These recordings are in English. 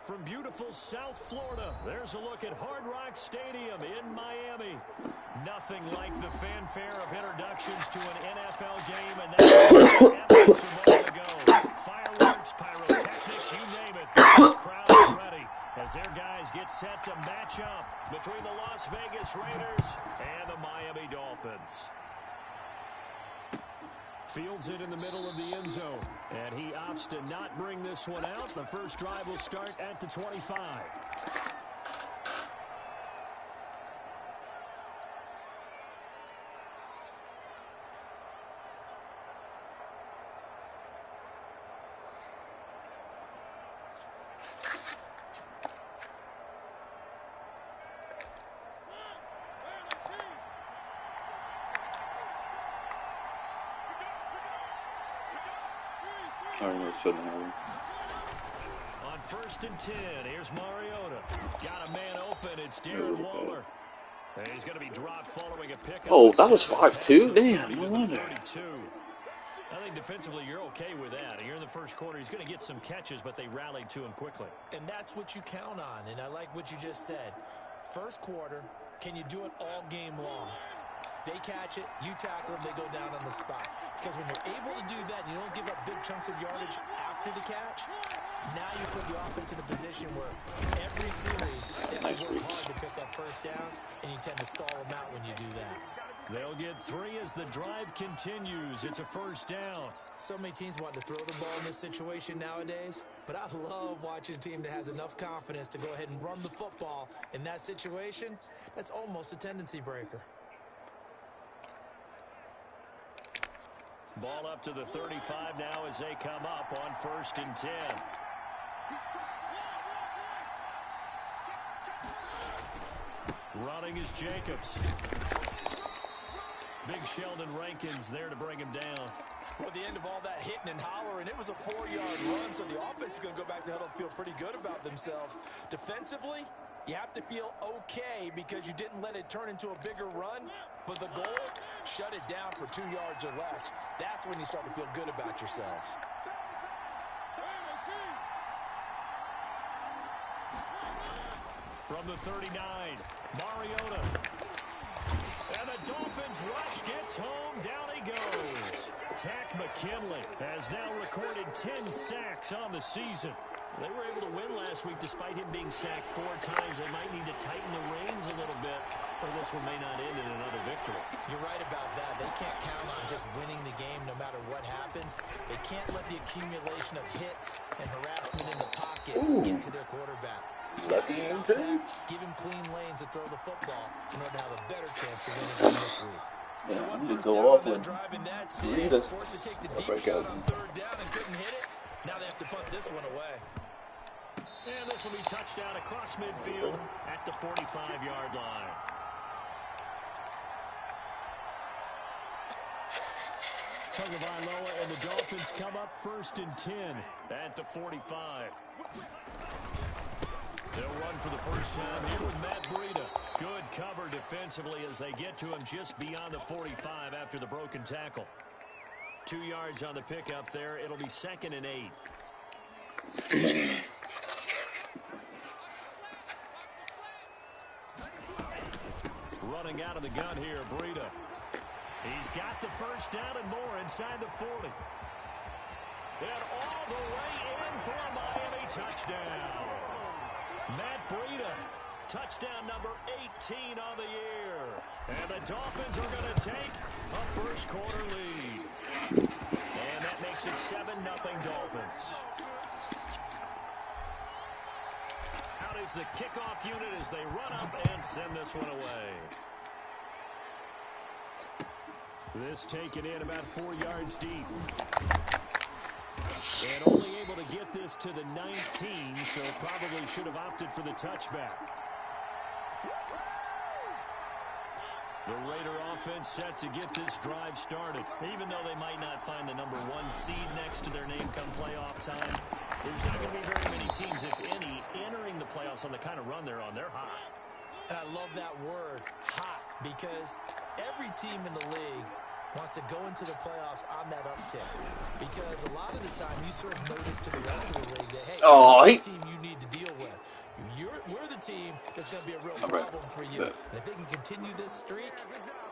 From beautiful South Florida, there's a look at Hard Rock Stadium in Miami. Nothing like the fanfare of introductions to an NFL game, and that's a moment ago. Fireworks, pyrotechnics, you name it. This crowd is ready as their guys get set to match up between the Las Vegas Raiders and the Miami Dolphins. Fields it in the middle of the end zone, and he opts to not bring this one out. The first drive will start at the 25. I don't know what's fitting on first and 10, here's Mariota. Got a man open. It's Darren Waller. He's going to be dropped following a pick. Oh, that was 5-2? Damn, no wonder. I think defensively you're okay with that. You're in the first quarter. He's going to get some catches, but they rallied to him quickly. And that's what you count on, and I like what you just said. First quarter, can you do it all game long? They catch it, you tackle them, they go down on the spot. Because when you're able to do that and you don't give up big chunks of yardage after the catch, now you put the offense in a position where every series they have to work hard to pick up first downs, and you tend to stall them out when you do that. They'll get 3 as the drive continues. It's a first down. So many teams want to throw the ball in this situation nowadays, but I love watching a team that has enough confidence to go ahead and run the football in that situation. That's almost a tendency breaker. Ball up to the 35 now as they come up on first and 10. Running is Jacobs. Big Sheldon Rankins there to bring him down. Well, at the end of all that hitting and hollering, it was a 4-yard run, so the offense is going to go back to huddle and feel pretty good about themselves. Defensively, you have to feel okay because you didn't let it turn into a bigger run, but the goal, shut it down for 2 yards or less. That's when you start to feel good about yourselves. From the 39, Mariota. And the Dolphins rush gets home. Down he goes. Takk McKinley has now recorded 10 sacks on the season. They were able to win last week despite him being sacked 4 times. They might need to tighten the reins a little bit, or this one may not end in another victory. You're right about that. They can't count on just winning the game no matter what happens. They can't let the accumulation of hits and harassment in the pocket get to their quarterback. Let the end too. Give him clean lanes to throw the football in order to have a better chance to win it this week. Yeah, So I'm one gonna first go down off on that and drive, and that's read it. it. Forced to take the deep shot on 3rd down and couldn't hit it. Now they have to punt this one away. And this will be touchdown across midfield at the 45-yard line. Tagovailoa and the Dolphins come up first and 10 at the 45. They'll run for the first time here with Matt Breida. Good cover defensively as they get to him just beyond the 45 after the broken tackle. 2 yards on the pickup there. It'll be 2nd and 8. Running out of the gun here, Breida. He's got the first down and more inside the 40. And all the way in for a Miami touchdown. Matt Breida, touchdown number 18 on the year. And the Dolphins are going to take a first quarter lead. And that makes it 7-0 Dolphins. Out is the kickoff unit as they run up and send this one away. This taken in about 4 yards deep. And only able to get this to the 19, so probably should have opted for the touchback. The Raider offense set to get this drive started. Even though they might not find the number 1 seed next to their name come playoff time, there's not going to be very many teams, if any, entering the playoffs on the kind of run they're on. They're hot. And I love that word, hot, because every team in the league wants to go into the playoffs on that uptick. Because a lot of the time you serve notice to the rest of the league that, hey, the team you need to deal with that's going to be a real problem for you. And if they can continue this streak,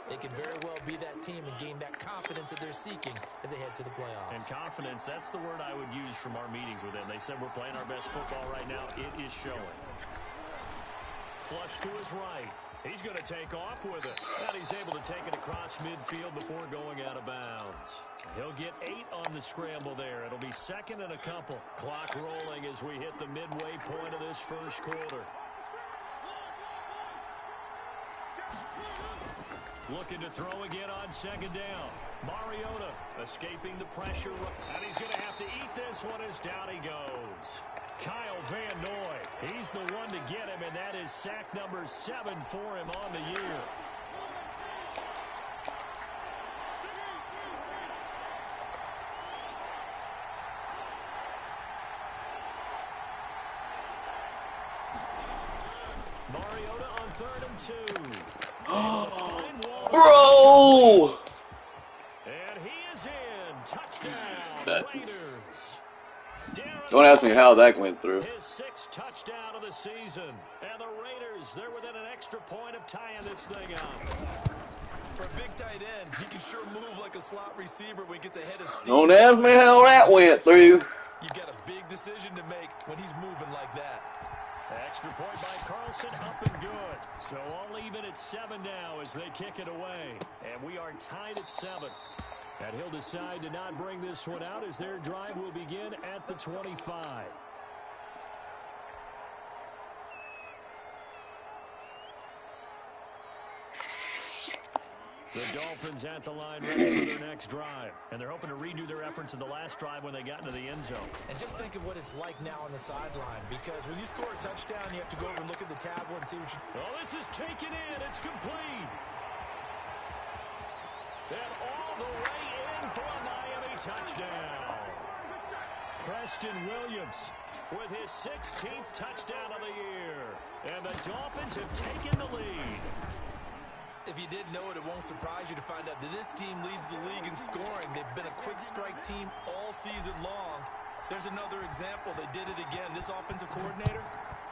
they can very well be that team and gain that confidence that they're seeking as they head to the playoffs. And confidence, that's the word I would use from our meetings with them. They said we're playing our best football right now. It is showing. Flush to his right. He's going to take off with it. And he's able to take it across midfield before going out of bounds. He'll get 8 on the scramble there. It'll be second and a couple. Clock rolling as we hit the midway point of this first quarter. Looking to throw again on second down. Mariota escaping the pressure. And he's going to have to eat this one as down he goes. Kyle Van Noy, he's the one to get him, and that is sack number 7 for him on the year. Mariota on 3rd and 2. Bro! And he is in. Touchdown, Raiders. Don't ask me how that went through. His 6th touchdown of the season. And the Raiders, they're within an extra point of tying this thing up. For a big tight end, he can sure move like a slot receiver when he gets ahead of steam. Don't ask me how that went through. You've got a big decision to make when he's moving like that. Extra point by Carlson, up and good. So all even at 7 now as they kick it away. And we are tied at 7. And he'll decide to not bring this one out as their drive will begin at the 25. The Dolphins at the line ready for their next drive. And they're hoping to redo their efforts in the last drive when they got into the end zone. And just think of what it's like now on the sideline. Because when you score a touchdown, you have to go over and look at the tablet and see what you... Oh, this is taken in. It's complete. And all the way in for a Miami touchdown. Preston Williams with his 16th touchdown of the year. And the Dolphins have taken the lead. If you didn't know it, it won't surprise you to find out that this team leads the league in scoring. They've been a quick strike team all season long. There's another example. They did it again. This offensive coordinator,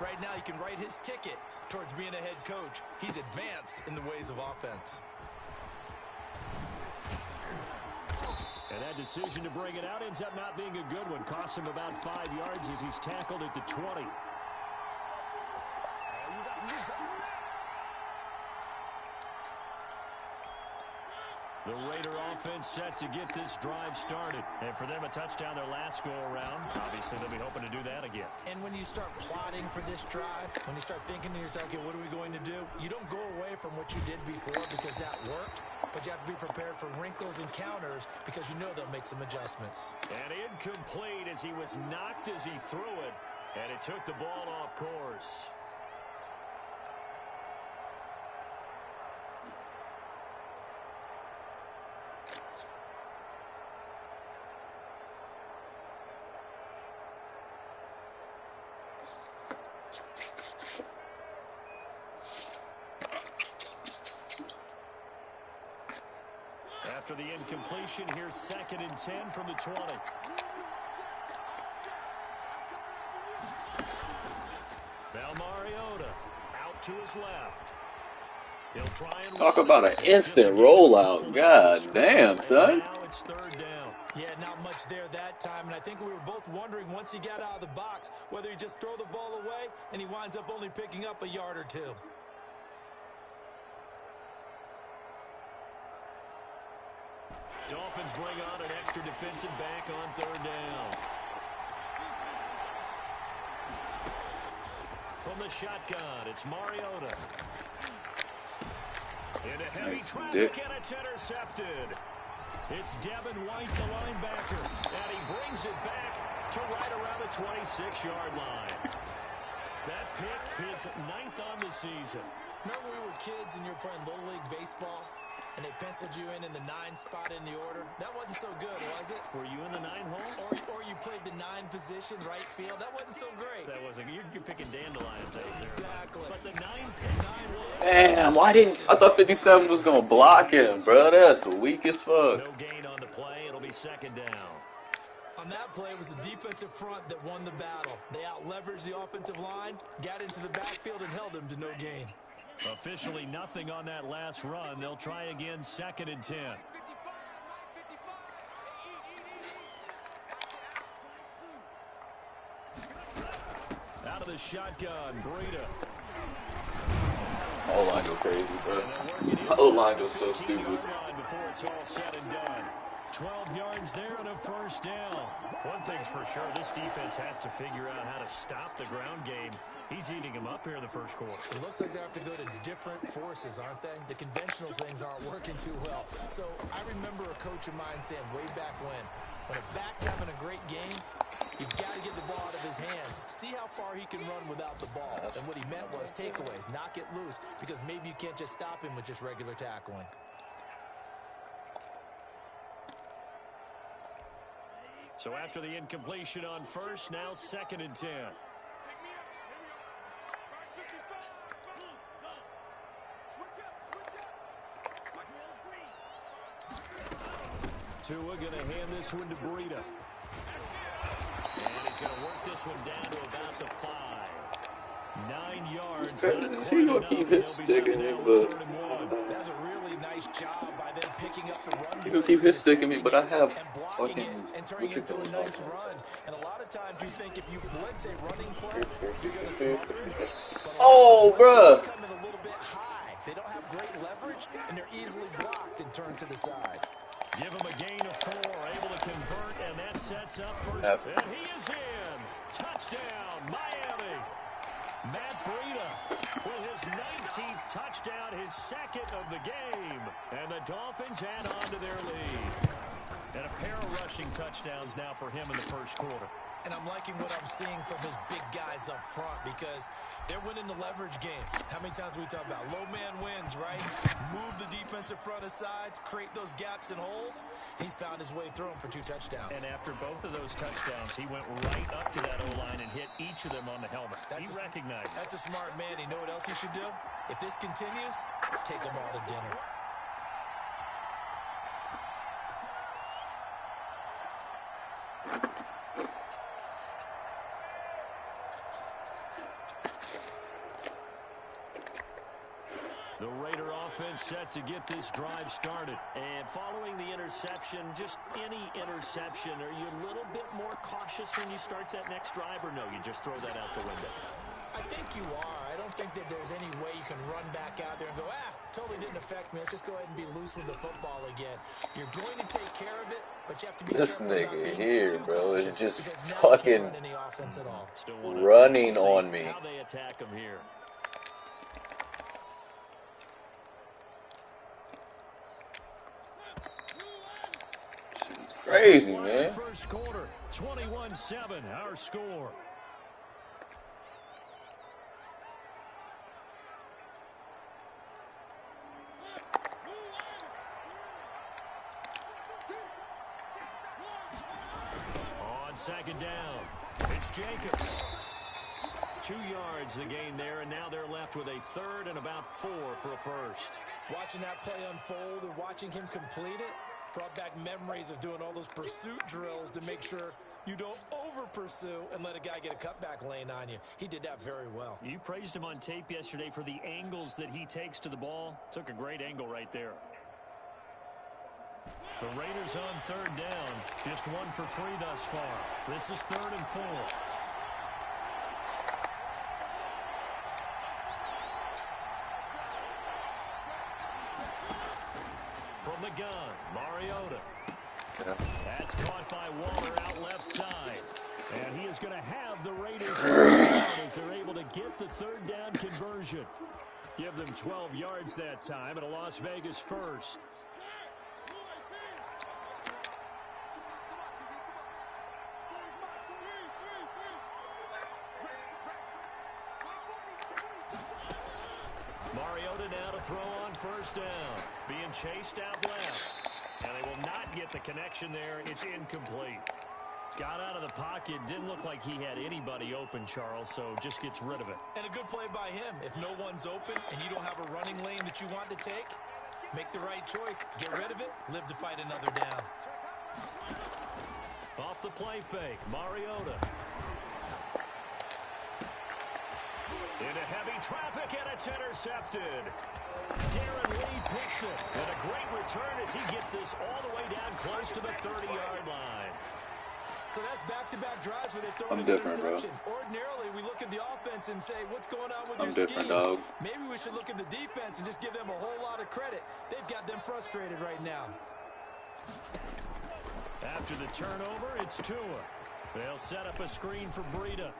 right now he can write his ticket towards being a head coach. He's advanced in the ways of offense. And that decision to bring it out ends up not being a good one. Costs him about 5 yards as he's tackled at the 20. The Raider offense set to get this drive started. And for them, a touchdown their last go-around. Obviously, they'll be hoping to do that again. And when you start plotting for this drive, when you start thinking to yourself, okay, what are we going to do? You don't go away from what you did before because that worked. But you have to be prepared for wrinkles and counters because you know they'll make some adjustments. And incomplete as he was knocked as he threw it. And it took the ball off course. After the incompletion, here's 2nd and 10 from the 20. Now Mariota out to his left. He'll try and talk about an instant rollout. God damn, son. Now it's 3rd down. Yeah, not much there that time. And I think we were both wondering once he got out of the box whether he just throw the ball away and he winds up only picking up a yard or 2. Dolphins bring on an extra defensive back on 3rd down. From the shotgun, it's Mariota. Into heavy traffic, and it's intercepted. It's Devin White, the linebacker, and he brings it back to right around the 26-yard line. That pick is 9th on the season. Remember we were kids and you were playing Little League Baseball? And they penciled you in the 9 spot in the order. That wasn't so good, was it? Were you in the 9 hole? Or you played the 9 position, right field. That wasn't so great. That wasn't. You're picking dandelions out there. Exactly. But the 9 pick. Damn, why didn't I thought 57 was gonna block him, bro? That's weak as fuck. No gain on the play. It'll be 2nd down. On that play, it was the defensive front that won the battle. They out-leveraged the offensive line, got into the backfield, and held them to no gain. Officially nothing on that last run. They'll try again, 2nd and 10. Out of the shotgun, Breida. O-line go crazy, bro. O-line goes so stupid. Before it's all said and done. 12 yards there and a first down. One thing's for sure, this defense has to figure out how to stop the ground game. He's eating them up here in the first quarter. It looks like they have to go to different forces, aren't they? The conventional things aren't working too well. So I remember a coach of mine saying way back when a back's having a great game, you've got to get the ball out of his hands. See how far he can run without the ball. And what he meant was takeaways, knock it loose, because maybe you can't just stop him with just regular tackling. So after the incompletion on first, now 2nd and 10. Tua going to hand this one to Breida. And he's going to work this one down to about the 5. 9 yards. He gonna keep his stick in me, but That's a really nice job by them picking up the run. he gonna keep his stick in me, but I have fucking fucking turning into a nice run. And a lot of times you think if you blitz a running play, you're gonna smother it. Oh, bruh. Coming a little bit high. They don't have great leverage, and they're easily blocked and turned to the side. Give him a gain of 4, able to convert, and that sets up first. And he is in. Touchdown, Miami. Matt Breida with his 19th touchdown, his 2nd of the game. And the Dolphins add on to their lead. And a pair of rushing touchdowns now for him in the first quarter. And I'm liking what I'm seeing from his big guys up front because they're winning the leverage game. How many times we talk about low man wins, right? Move the defensive front aside, create those gaps and holes. He's found his way through them for 2 touchdowns. And after both of those touchdowns, he went right up to that O-line and hit each of them on the helmet. He recognized. That's a smart man. You know what else he should do? If this continues, take them all to dinner. The Raider offense set to get this drive started. And following the interception, just any interception, are you a little bit more cautious when you start that next drive, or no, you just throw that out the window? I think you are. I don't think that there's any way you can run back out there and go, totally didn't affect me. Let's just go ahead and be loose with the football again. You're going to take care of it, but you have to be this careful about nigga being here, too bro, is cautious just because now fucking you can't run any offense at all. running on me. How they attack him here. Crazy, man. First quarter, 21-7, our score. On 2nd down, it's Jacobs. 2 yards the gain there, and now they're left with a 3rd and about 4 for a first. Watching that play unfold and watching him complete it brought back memories of doing all those pursuit drills to make sure you don't over-pursue and let a guy get a cutback lane on you. He did that very well. You praised him on tape yesterday for the angles that he takes to the ball. Took a great angle right there. The Raiders on 3rd down. Just 1 for 3 thus far. This is 3rd and 4. From the gun, Mariota. That's caught by Waller out left side. And he is going to have the Raiders as they're able to get the 3rd down conversion. Give them 12 yards that time and a Las Vegas first. Mariota now to throw on 1st down. Being chased out left. And they will not get the connection there. It's incomplete. Got out of the pocket. Didn't look like he had anybody open, Charles, so just gets rid of it. And a good play by him. If no one's open and you don't have a running lane that you want to take, make the right choice. Get rid of it. Live to fight another down. Off the play fake, Mariota. Into heavy traffic, and it's intercepted. Darren Lee picks it. And a great return as he gets this all the way down close to the 30-yard line. So that's back-to-back drives where they throw I'm an different, bro. interception. Ordinarily, we look at the offense and say, what's going on with I'm your different, scheme? dog. Maybe we should look at the defense and just give them a whole lot of credit. They've got them frustrated right now. After the turnover, it's Tua. They'll set up a screen for Breida.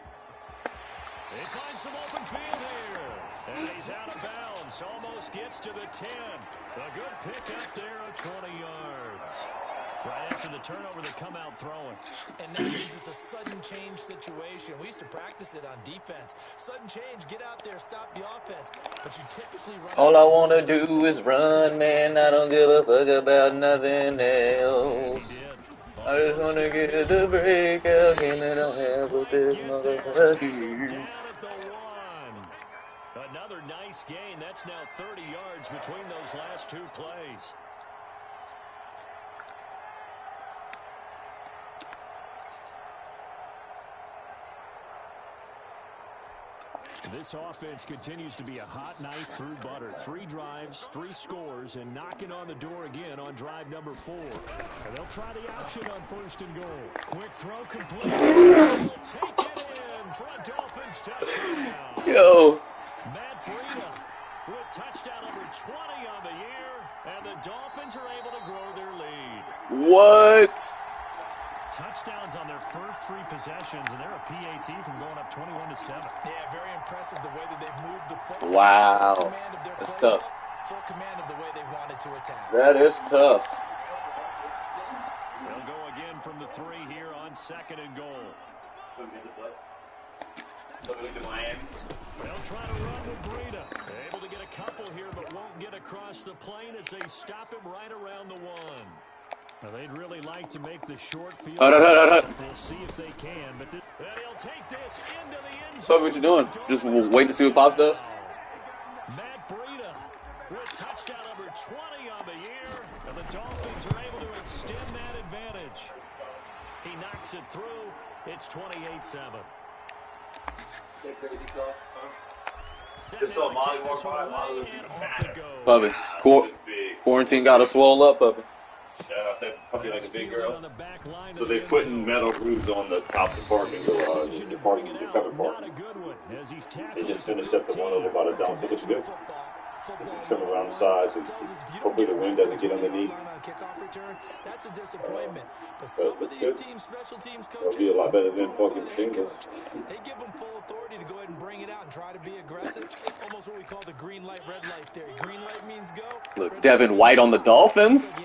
They find some open field here. And he's out of bounds. Almost gets to the 10. A good pick up there of 20 yards. Right after the turnover, they come out throwing. And that means it's a sudden change situation. We used to practice it on defense. Sudden change, get out there, stop the offense. But you typically run. All I want to do is run, man. I don't give a fuck about nothing else. I just want to get the breakout game that I have with this motherfucker. Down at the 1. Another nice gain. That's now 30 yards between those last two plays. This offense continues to be a hot knife through butter. 3 drives, 3 scores, and knocking on the door again on drive number 4. And they'll try the option on 1st and goal. Quick throw complete. They'll take it in for a Dolphins touchdown. Yo. Matt Breida with touchdown number 20 on the year, and the Dolphins are able to grow their lead. What? Touchdowns on their first 3 possessions, and they're a PAT from going up 21-7. Yeah, very impressive the way that they've moved the football. Wow. Full command of their That's play, tough. full command of the way they wanted to attack. That is tough. They'll go again from the 3 here on 2nd and goal. They'll try to run with Breida. Able to get a couple here, but won't get across the plane as they stop him right around the 1. Well, they'd really like to make the short field. We'll see if they can, but they'll take this into the end zone. So what you doing? Just waiting to see what Pops does? Matt Breida with touchdown number 20 on the year, and the Dolphins are able to extend that advantage. He knocks it through. It's 28-7. Just saw Molly walk by. Molly was even mad. Puppy. Quarantine got us swole up, puppy. Yeah, I said puppy like a big girl. So they're putting metal roofs on the top of the parking garage, the covered parking. They just finished up the one over by the dump, so it looks good. Just trim around the sides, so hopefully the wind doesn't get underneath. That's a disappointment. But some of these teams, special teams coaches, It'll be a lot better than fucking shingles. They give them full authority to go ahead and bring it out and try to be aggressive. Almost what we call the green light, red light theory. Green light means go. Look, Devin White on the Dolphins.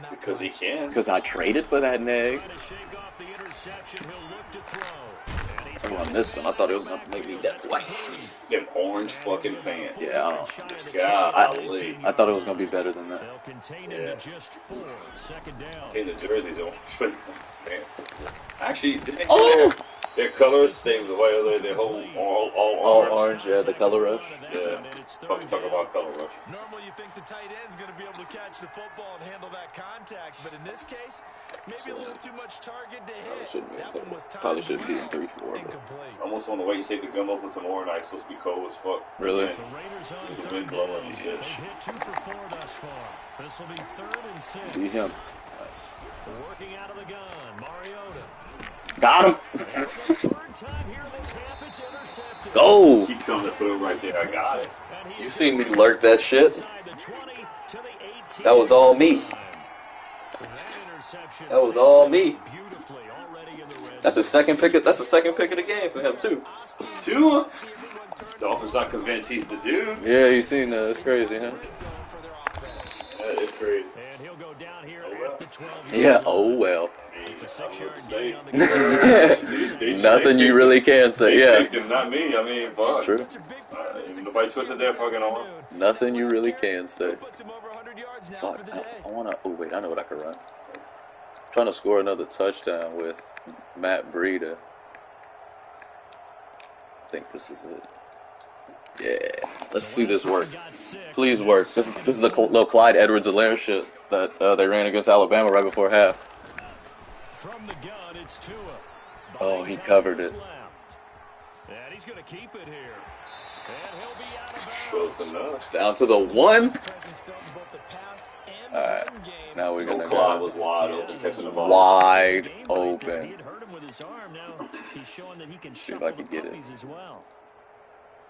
Because he can. Because I traded for that nigga. Oh, I missed him. I thought it was going to make me Devin White. Them orange fucking pants. Yeah, I don't understand. Golly. I thought it was going to be better than that. Yeah. In the jerseys on pants. Actually, didn't they their colors, they the way they hold all orange, yeah, the color rush. Yeah. Fucking talk about color rush. Normally you think the tight end's going to be able to catch the football and handle that contact, but in this case, maybe a little too much target to hit. That one was Probably should be in 3-4. incomplete. Almost on the way you say the gum up with some more night, supposed to be cold as fuck. Really? The wind blowing and shit. Hit 2 for 4 thus far. This will be 3rd and 6. Beat him. Nice. Working out of the gun, Mariota. Got him. Third time here this half, it's intercepted. Go. Keep coming to throw right there. I got it. You seen me lurk that shit? That was all me. That was all me. That's the second pick. That's the second pick of the game for him too. Two. Dolphins not convinced he's the dude. Yeah, you seen that? It's crazy, huh? That is crazy. And he'll go down here Oh, well. at the 12. Yeah. Oh well. It's a I don't know 6-yard what to gain say. on the They Nothing you really can say. They Yeah. picked him, not me. I mean, fuck. True. Nobody twisted their fucking arm. Nothing you really can say. Puts him over 100 yards now Fuck. for the day. I wanna. Oh wait, I know what I could run. Trying to score another touchdown with Matt Breida. I think this is it. Yeah. Let's see this work. Please work. This is the little Clyde Edwards-Helaire shit that they ran against Alabama right before half. From the gun, it's Tua. Oh, he covered it. And he's going to keep it here. And he'll be out of Close bounds. enough. Down to the 1. All right, now we're gonna Clyde go was wide open, catching the ball. wide He open. had hurt him with his arm. Now he's showing that he can See if shuffle I the can get it. puppies as well.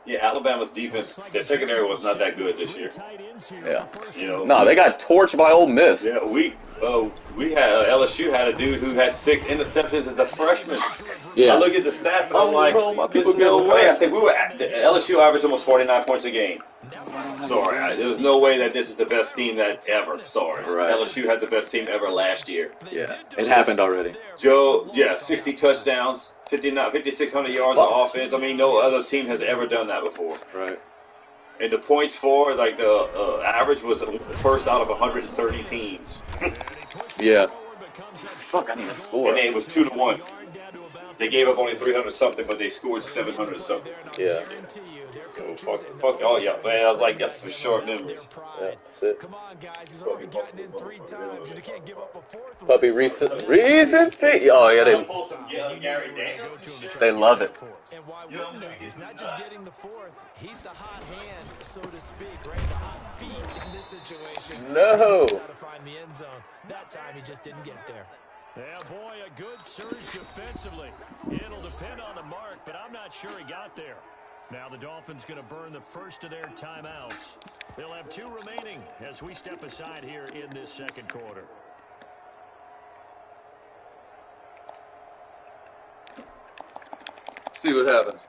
Yeah, Alabama's defense, their secondary was not that good this year. Yeah. You know, No, they got torched by Ole Miss. Yeah, we had LSU had a dude who had 6 interceptions as a freshman. Yeah. I look at the stats and I'm like, bro, my there's people no get way. I wet. think we were at the LSU averaged almost 49 points a game. Sorry, there was no way that this is the best team that ever. Sorry, Right. LSU had the best team ever last year. Yeah, it happened already. Joe, 60 touchdowns, 5,600 yards on offense. I mean, no other team has ever done that before. Right. And the points for, like, the average was first out of 130 teams. Yeah. Fuck, I need to score. And it was 2-1. They gave up only 300 something, but they scored 700 something. Yeah. So fuck. Oh yeah, man. I was like, that's some short memories. Yeah, that's it. Come on, guys. He's already gotten in 3 times. You can't give up a 4th one. Puppy recency. Oh yeah, they love it. And why wouldn't he? He's not just getting the 4th. He's the hot hand, so to speak, right? The hot feet in this situation. No. He knows how to find the end zone. That time he just didn't get there. Yeah, boy, a good surge defensively. It'll depend on the mark, but I'm not sure he got there. Now the Dolphins going to burn the first of their timeouts. They'll have 2 remaining as we step aside here in this second quarter. See what happens.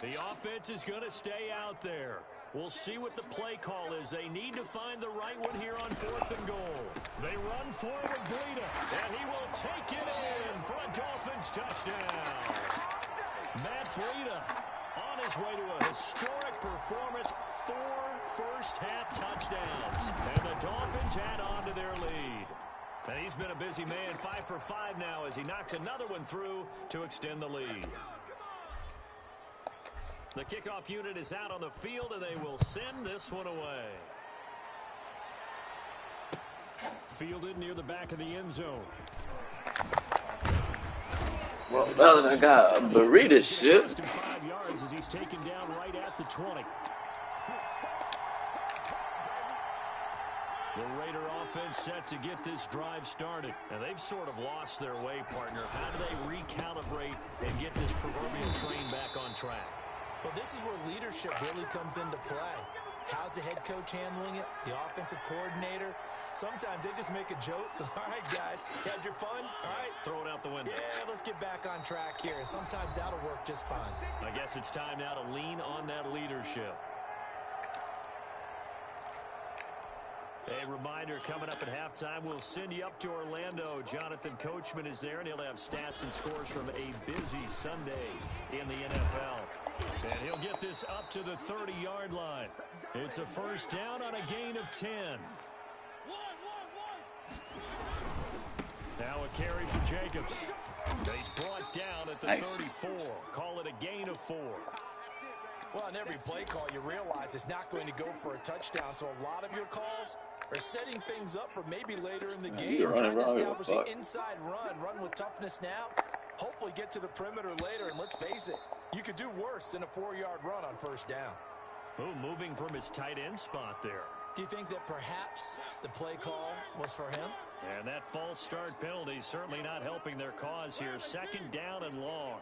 The offense is going to stay out there. We'll see what the play call is. They need to find the right one here on 4th and goal. They run forward, Breida, and he will take it in for a Dolphins touchdown. Matt Breida on his way to a historic performance, 4 first-half touchdowns. And the Dolphins add on to their lead. And he's been a busy man, 5 for 5 now as he knocks another one through to extend the lead. The kickoff unit is out on the field, and they will send this one away. Fielded near the back of the end zone. Well, now that I got a burrito shit. Less than 5 yards as he's taken down right at the 20. The Raider offense set to get this drive started. And they've sort of lost their way, partner. How do they recalibrate and get this proverbial train back on track? Well, this is where leadership really comes into play. How's the head coach handling it? The offensive coordinator? Sometimes they just make a joke. All right, guys, you had your fun? All right. Throw it out the window. Yeah, let's get back on track here. And sometimes that'll work just fine. I guess it's time now to lean on that leadership. A reminder, coming up at halftime, we'll send you up to Orlando. Jonathan Coachman is there, and he'll have stats and scores from a busy Sunday in the NFL. And he'll get this up to the 30-yard line. It's a first down on a gain of 10. Now a carry for Jacobs. He's brought down at the 34. Call it a gain of 4. Well, on every play call, you realize it's not going to go for a touchdown. So a lot of your calls are setting things up for maybe later in the game. Trying to establish the inside run with toughness now. Hopefully get to the perimeter later. And let's face it, you could do worse than a 4-yard run on first down. Oh, moving from his tight end spot there. Do you think that perhaps the play call was for him? And that false start penalty certainly not helping their cause here. Second down and long.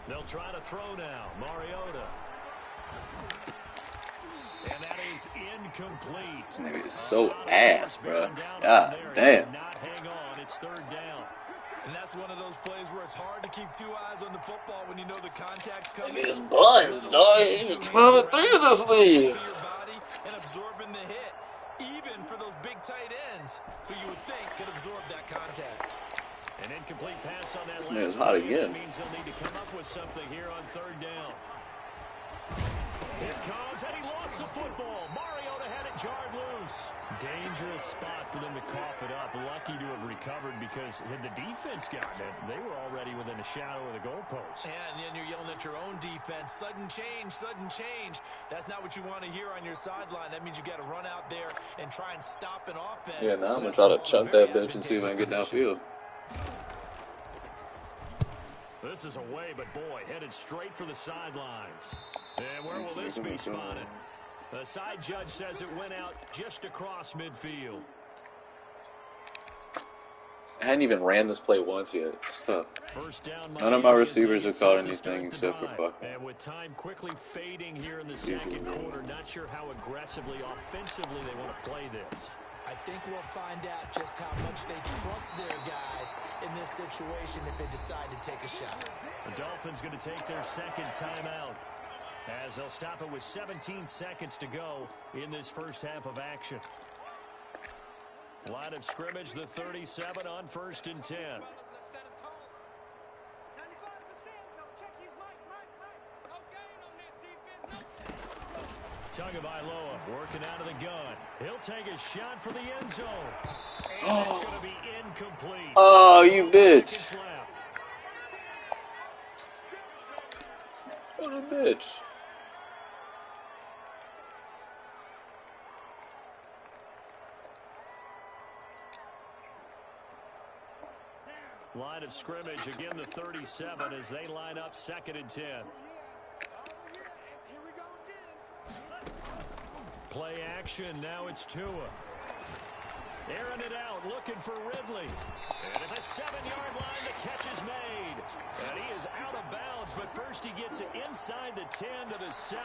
They'll try to throw now. Mariota. And that is incomplete. This nigga is so ass, bro. God damn. Not hang on. It's 3rd down. And that's one of those plays where it's hard to keep 2 eyes on the football when you know the contact's coming. His buns, dog. He's 12 3 in this league. To your body and absorbing the hit, even for those big tight ends who you would think could absorb that contact. An incomplete pass on that It's last hot play. again. That means they'll need to come up with something here on 3rd down. Here comes, and he lost the football. Mariota had it jarred loose. Dangerous spot for them to cough it up. Lucky to have recovered because had the defense gotten it, they were already within a shadow of the goalpost. And then you're yelling at your own defense. Sudden change, sudden change. That's not what you want to hear on your sideline. That means you got to run out there and try and stop an offense. Yeah, now I'm going to try to chuck that bitch and see if I can get downfield. This is away, but boy, headed straight for the sidelines. And where will this be spotted? The side judge says it went out just across midfield. I hadn't even ran this play once yet. It's tough. First down, none of my receivers have caught anything except for fucking. And with time quickly fading here in the second quarter, not sure how aggressively, offensively they want to play this. I think we'll find out just how much they trust their guys in this situation if they decide to take a shot. The Dolphins going to take their second timeout as they'll stop it with 17 seconds to go in this first half of action. Line of scrimmage, the 37 on 1st and 10. Tagovailoa working out of the gun. He'll take a shot for the end zone. And it's going to be incomplete. Oh, you bitch. What a bitch. Line of scrimmage, again the 37 as they line up 2nd and 10. Play action, now it's Tua. Airing it out, looking for Ridley. And at the 7-yard line, the catch is made. And he is out of bounds, but first he gets it inside the 10 to the 7.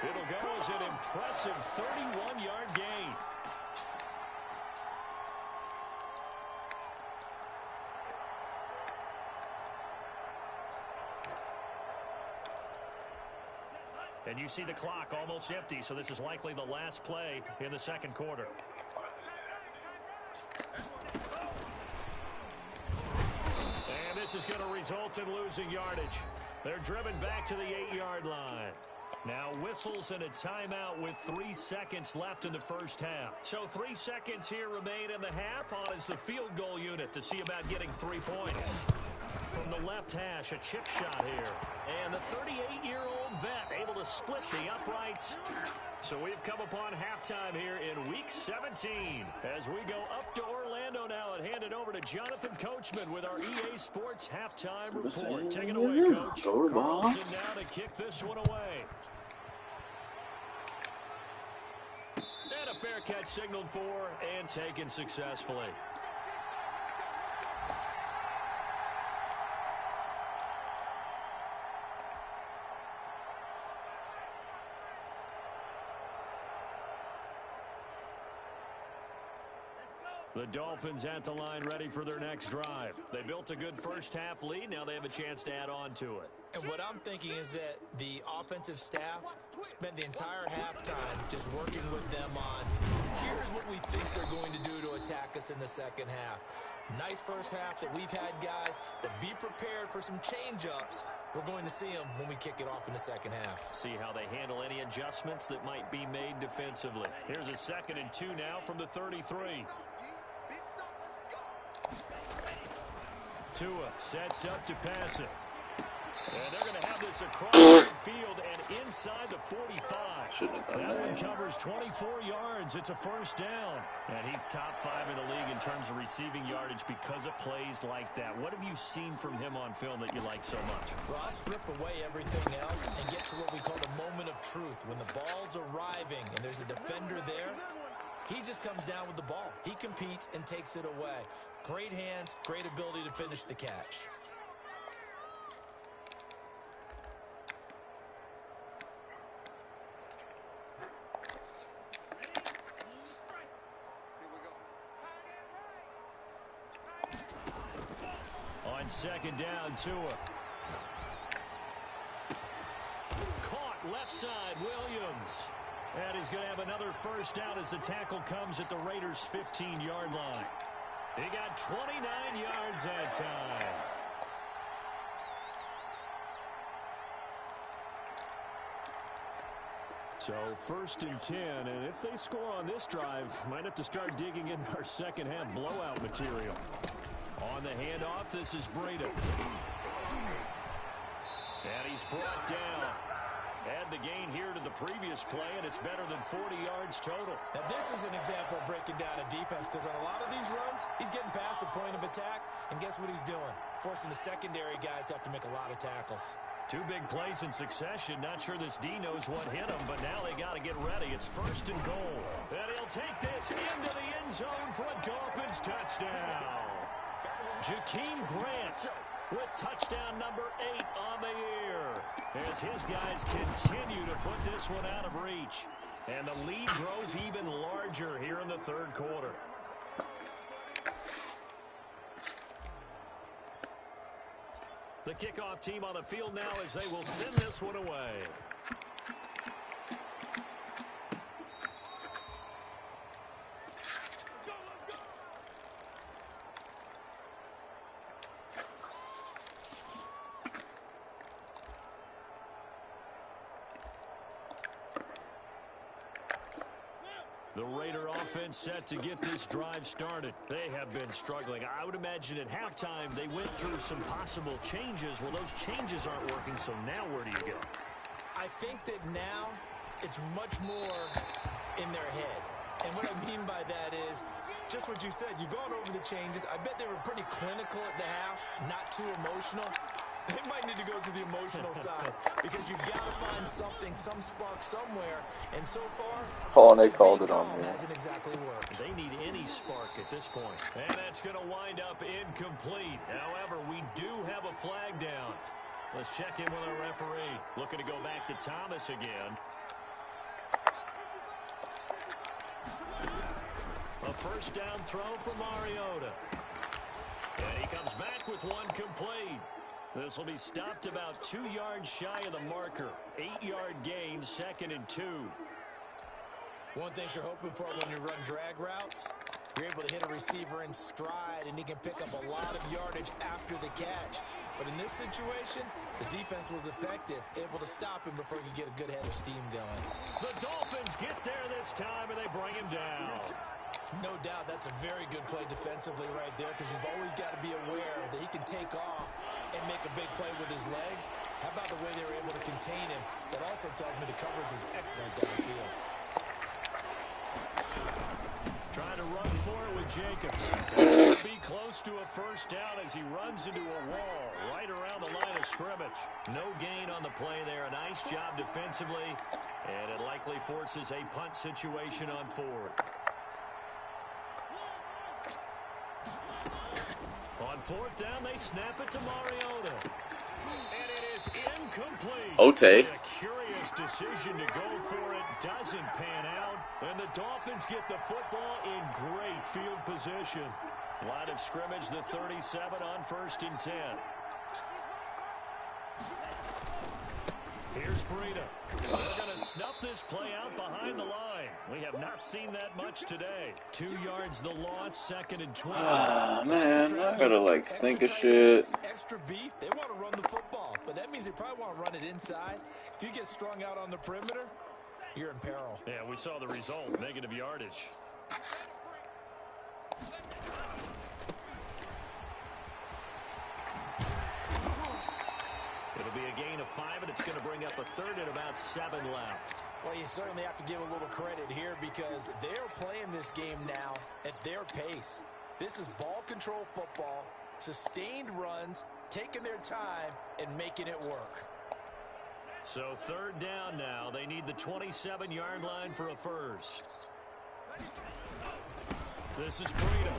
It'll go as an impressive 31-yard gain. And you see the clock almost empty, so this is likely the last play in the second quarter. And this is going to result in losing yardage. They're driven back to the 8-yard line. Now whistles and a timeout with 3 seconds left in the first half. So 3 seconds here remain in the half. On is the field goal unit to see about getting 3 points. From the left hash, a chip shot here. And the 38-year-old vet able to split the uprights. So we've come upon halftime here in Week 17. As we go up to Orlando now and hand it over to Jonathan Coachman with our EA Sports Halftime Report. Take it away, Coach. Carlson now to kick this one away. And a fair catch signaled for and taken successfully. The Dolphins at the line ready for their next drive. They built a good first half lead. Now they have a chance to add on to it. And what I'm thinking is that the offensive staff spent the entire halftime just working with them on here's what we think they're going to do to attack us in the second half. Nice first half that we've had, guys, but be prepared for some change-ups. We're going to see them when we kick it off in the second half. See how they handle any adjustments that might be made defensively. Here's a 2nd and 2 now from the 33. Tua sets up to pass it. And they're going to have this across the field and inside the 45. That one covers 24 yards. It's a first down. And he's top 5 in the league in terms of receiving yardage because of plays like that. What have you seen from him on film that you like so much? Well, I strip away everything else and get to what we call the moment of truth. When the ball's arriving and there's a defender there, he just comes down with the ball. He competes and takes it away. Great hands, great ability to finish the catch. On 2nd down, Tua. Caught left side, Williams. And he's going to have another first down as the tackle comes at the Raiders' 15-yard line. He got 29 yards that time. So 1st and 10, and if they score on this drive, might have to start digging in our second half blowout material. On the handoff, this is Breida. And he's brought down. Add the gain here to the previous play, and it's better than 40 yards total. Now, this is an example of breaking down a defense, because on a lot of these runs, he's getting past the point of attack, and guess what he's doing? Forcing the secondary guys to have to make a lot of tackles. 2 big plays in succession. Not sure this D knows what hit him, but now they got to get ready. It's 1st and goal. And he'll take this into the end zone for a Dolphins touchdown. Jakeem Grant with touchdown number 8 on the year, as his guys continue to put this one out of reach. And the lead grows even larger here in the 3rd quarter. The kickoff team on the field now as they will send this one away. The Raider offense set to get this drive started. They have been struggling. I would imagine at halftime they went through some possible changes. Well, those changes aren't working, so now where do you go? I think that now it's much more in their head. And what I mean by that is just what you said. You've gone over the changes. I bet they were pretty clinical at the half, not too emotional. They might need to go to the emotional side, because you've got to find something, some spark somewhere. And so far, oh, and they called it on me. Hasn't exactly worked. They need any spark at this point. And that's going to wind up incomplete. However, we do have a flag down. Let's check in with our referee. Looking to go back to Thomas again. A 1st down throw for Mariota. And he comes back with one complete. This will be stopped about 2 yards shy of the marker. 8-yard gain, 2nd and 2. One thing you're hoping for when you run drag routes, you're able to hit a receiver in stride, and he can pick up a lot of yardage after the catch. But in this situation, the defense was effective, able to stop him before he could get a good head of steam going. The Dolphins get there this time, and they bring him down. No doubt that's a very good play defensively right there, because you've always got to be aware that he can take off and make a big play with his legs. How about the way they were able to contain him? That also tells me the coverage was excellent downfield. Trying to run for it with Jacobs. He'll be close to a 1st down as he runs into a wall right around the line of scrimmage. No gain on the play there. A nice job defensively, and it likely forces a punt situation on 4th. On 4th down, they snap it to Mariota. And it is incomplete. Ote. A curious decision to go for it. Doesn't pan out. And the Dolphins get the football in great field position. Line of scrimmage, the 37 on 1st and 10. Here's Breida. They're going to snuff this play out behind the line. We have not seen that much today. 2 yards the loss, 2nd and 20. Ah, man, I gotta, think of shit. Extra beef, they want to run the football, but that means they probably want to run it inside. If you get strung out on the perimeter, you're in peril. Yeah, we saw the result, negative yardage. It'll be a gain of 5, and it's going to bring up a 3rd and about 7 left. Well, you certainly have to give a little credit here, because they're playing this game now at their pace. This is ball control football, sustained runs, taking their time, and making it work. So 3rd down now. They need the 27-yard line for a 1st. This is Breida.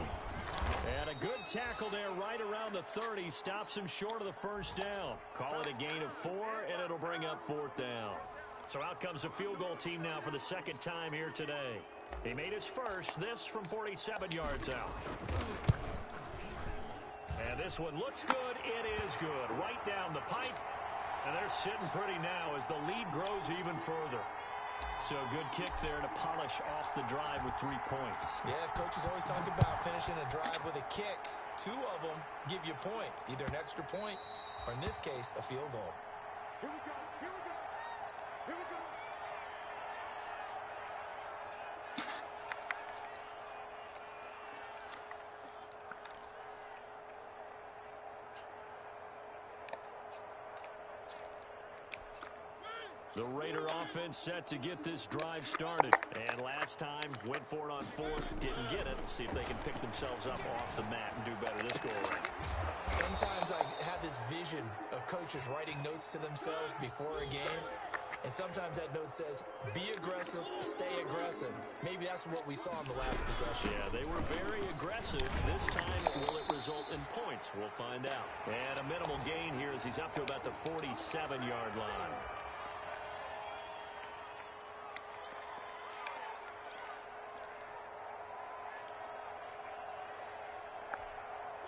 And a good tackle there right around the 30. Stops him short of the 1st down. Call it a gain of 4, and it'll bring up 4th down. So out comes a field goal team now for the 2nd time here today. He made his first, this from 47 yards out. And this one looks good. It is good. Right down the pipe. And they're sitting pretty now as the lead grows even further. So good kick there to polish off the drive with 3 points. Yeah, coaches always talk about finishing a drive with a kick. 2 of them give you points, either an extra point or, in this case, a field goal. Here we go. Here we go. Here we go. The Raider offense set to get this drive started. And last time, went for it on fourth, didn't get it. See if they can pick themselves up off the mat and do better this go-around. Sometimes I have this vision of coaches writing notes to themselves before a game. And sometimes that note says, be aggressive, stay aggressive. Maybe that's what we saw in the last possession. Yeah, they were very aggressive. This time, will it result in points? We'll find out. And a minimal gain here as he's up to about the 47-yard line.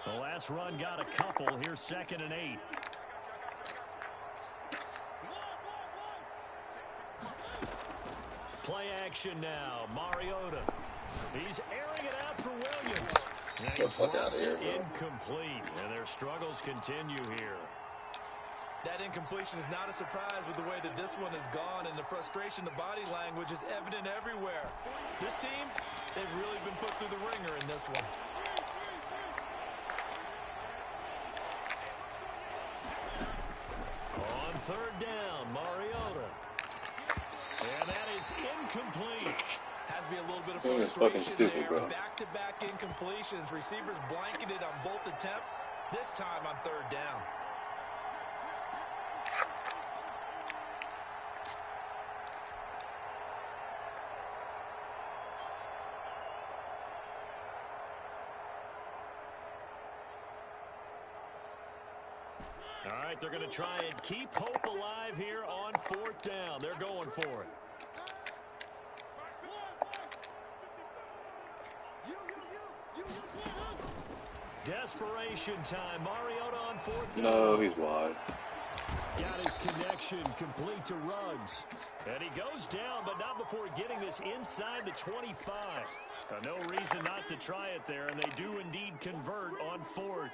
The last run got a couple. Here's 2nd and 8. Play action now. Mariota. He's airing it out for Williams. And he drops it incomplete. And their struggles continue here. That incompletion is not a surprise with the way that this one has gone, and the frustration, the body language is evident everywhere. This team, they've really been put through the ringer in this one. On 3rd down, Mariota. And that is incomplete. Has to be a little bit of frustration there. Back-to-back incompletions. Receivers blanketed on both attempts. This time on 3rd down. All right, they're going to try and keep hope alive here on 4th down. They're going for it. Desperation time. Mariota on 4th down. No, he's wide. Got his connection complete to Ruggs. And he goes down, but not before getting this inside the 25. No reason not to try it there, and they do indeed convert on 4th.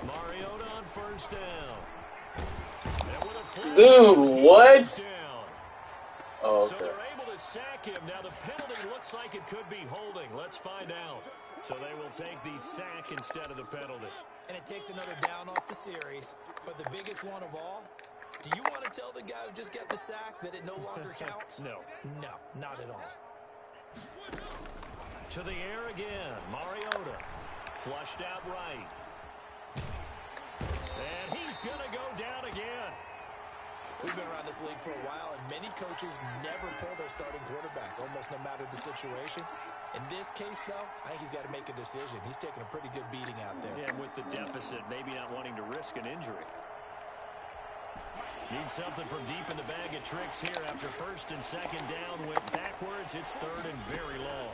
Mariota on 1st down. Dude, what? Oh, okay. So they're able to sack him. Now the penalty looks like it could be holding. Let's find out. So they will take the sack instead of the penalty. And it takes another down off the series. But the biggest one of all, do you want to tell the guy who just got the sack that it no longer counts? No. No, not at all. To the air again. Mariota. Flushed out right. And he's going to go down again. We've been around this league for a while, and many coaches never pull their starting quarterback, almost no matter the situation. In this case, though, I think he's got to make a decision. He's taking a pretty good beating out there. Yeah, and with the deficit, maybe not wanting to risk an injury. Needs something from deep in the bag of tricks here after 1st and 2nd down. Went backwards. It's 3rd and very long.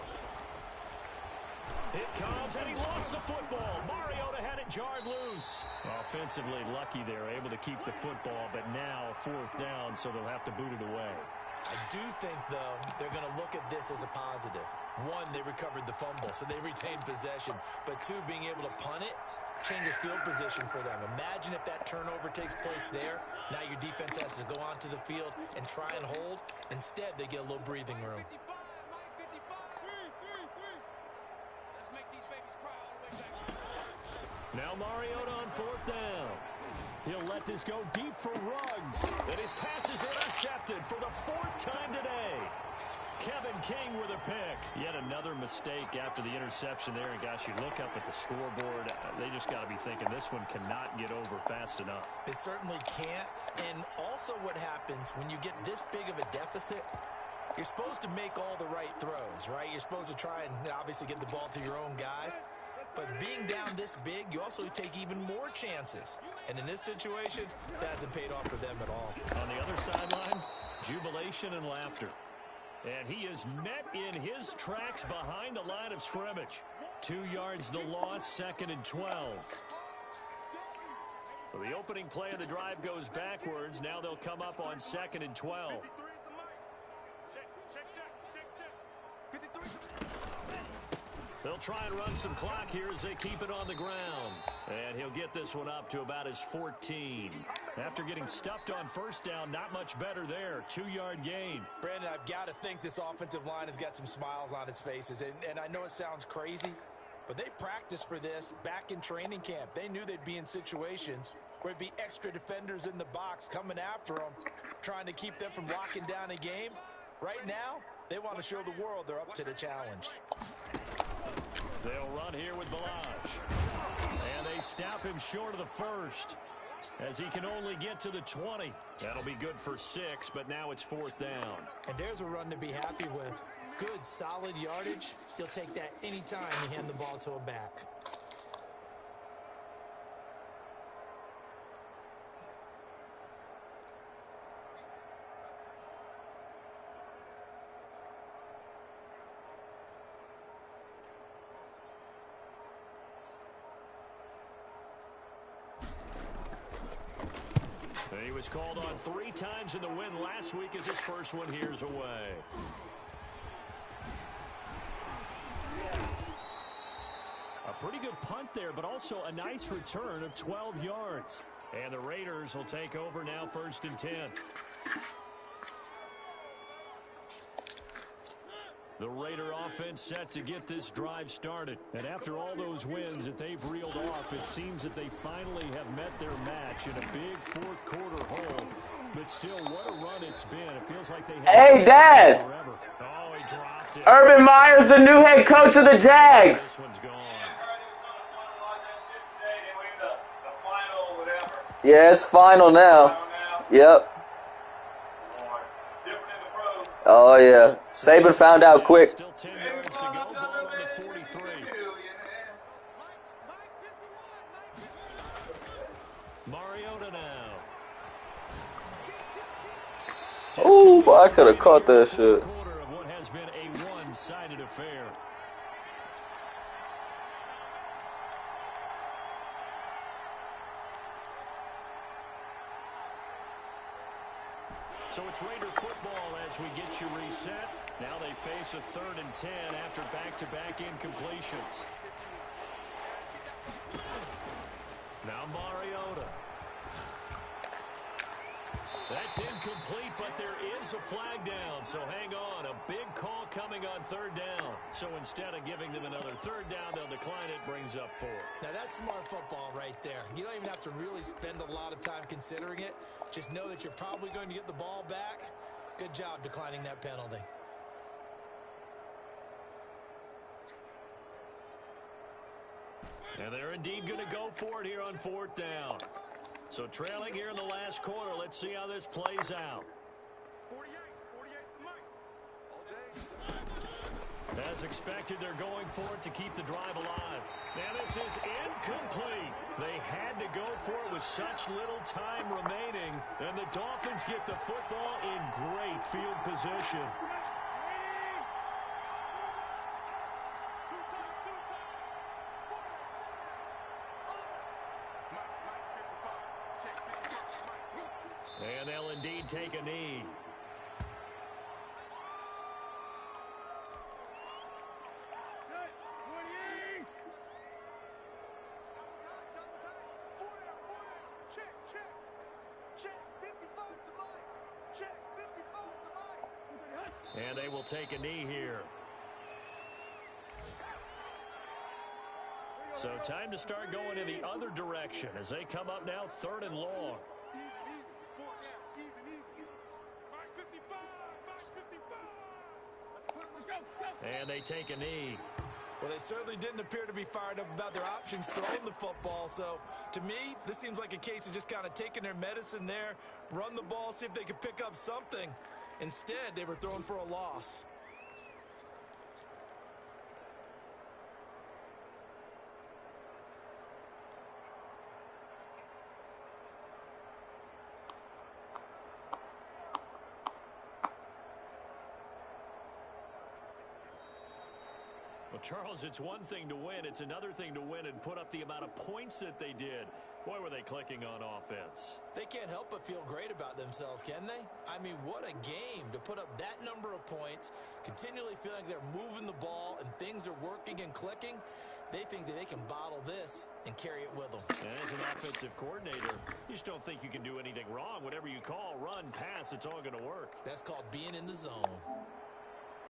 It comes, and he lost the football. Mariota had it jarred loose. Offensively lucky there, able to keep the football, but now 4th down, so they'll have to boot it away. I do think, though, they're going to look at this as a positive. One, they recovered the fumble, so they retained possession. But two, being able to punt it changes field position for them. Imagine if that turnover takes place there. Now your defense has to go onto the field and try and hold. Instead, they get a little breathing room. Now Mariota on 4th down. He'll let this go deep for Ruggs. And his pass is intercepted for the 4th time today. Kevin King with a pick. Yet another mistake after the interception there. And gosh, you look up at the scoreboard, they just got to be thinking this one cannot get over fast enough. It certainly can't. And also what happens when you get this big of a deficit, you're supposed to make all the right throws, right? You're supposed to try and obviously get the ball to your own guys. But being down this big, you also take even more chances. And in this situation, that hasn't paid off for them at all. On the other sideline, jubilation and laughter. And he is met in his tracks behind the line of scrimmage. 2 yards the loss, 2nd and 12. So the opening play of the drive goes backwards. Now they'll come up on 2nd and 12. They'll try and run some clock here as they keep it on the ground. And he'll get this one up to about his 14. After getting stuffed on 1st down, not much better there. 2-yard gain. Brandon, I've got to think this offensive line has got some smiles on its faces. And I know it sounds crazy, but they practiced for this back in training camp. They knew they'd be in situations where it'd be extra defenders in the box coming after them, trying to keep them from locking down a game. Right now, they want to show the world they're up to the challenge. They'll run here with Balazs. And they stop him short of the first, as he can only get to the 20. That'll be good for 6, but now it's 4th down. And there's a run to be happy with. Good, solid yardage. You'll take that anytime you hand the ball to a back. He was called on 3 times in the win last week as his first one here's away. A pretty good punt there, but also a nice return of 12 yards. And the Raiders will take over now, 1st and 10. The Raider offense set to get this drive started. And after all those wins that they've reeled off, it seems that they finally have met their match in a big 4th quarter hole. But still, what a run it's been. It feels like they have Hey, Dad! forever. Oh, he dropped it. Urban Meyer's the new head coach of the Jags. This one's gone. Yeah, it's final now. Yep. Oh, yeah. Saban found out quick. Still 10 yards to go. Ball on the 43. Mariota now. Ooh, boy, I could have caught that shit. Quarter of what has been a one-sided affair. So it's Raider football as we get you reset. Now they face a 3rd and 10 after back-to-back incompletions. Now Mariota. That's incomplete, but there is a flag down. So hang on. A big call coming on 3rd down. So instead of giving them another 3rd down, they'll decline it. Brings up 4. Now that's smart football right there. You don't even have to really spend a lot of time considering it. Just know that you're probably going to get the ball back. Good job declining that penalty. And they're indeed going to go for it here on 4th down. So trailing here in the last quarter. Let's see how this plays out. 48 to Mike. All day. As expected, they're going for it to keep the drive alive. Now this is incomplete. They had to go for it with such little time remaining. And the Dolphins get the football in great field position. And they'll indeed take a knee. And they will take a knee here. So time to start going in the other direction as they come up now 3rd and long. And they take a knee. Well, they certainly didn't appear to be fired up about their options throwing the football. So, to me, this seems like a case of just kind of taking their medicine there, run the ball, see if they could pick up something. Instead, they were throwing for a loss. Well, Charles, it's one thing to win. It's another thing to win and put up the amount of points that they did. Boy, were they clicking on offense. They can't help but feel great about themselves, can they? I mean, what a game to put up that number of points, continually feeling like they're moving the ball and things are working and clicking. They think that they can bottle this and carry it with them. And as an offensive coordinator, you just don't think you can do anything wrong. Whatever you call, run, pass, it's all going to work. That's called being in the zone.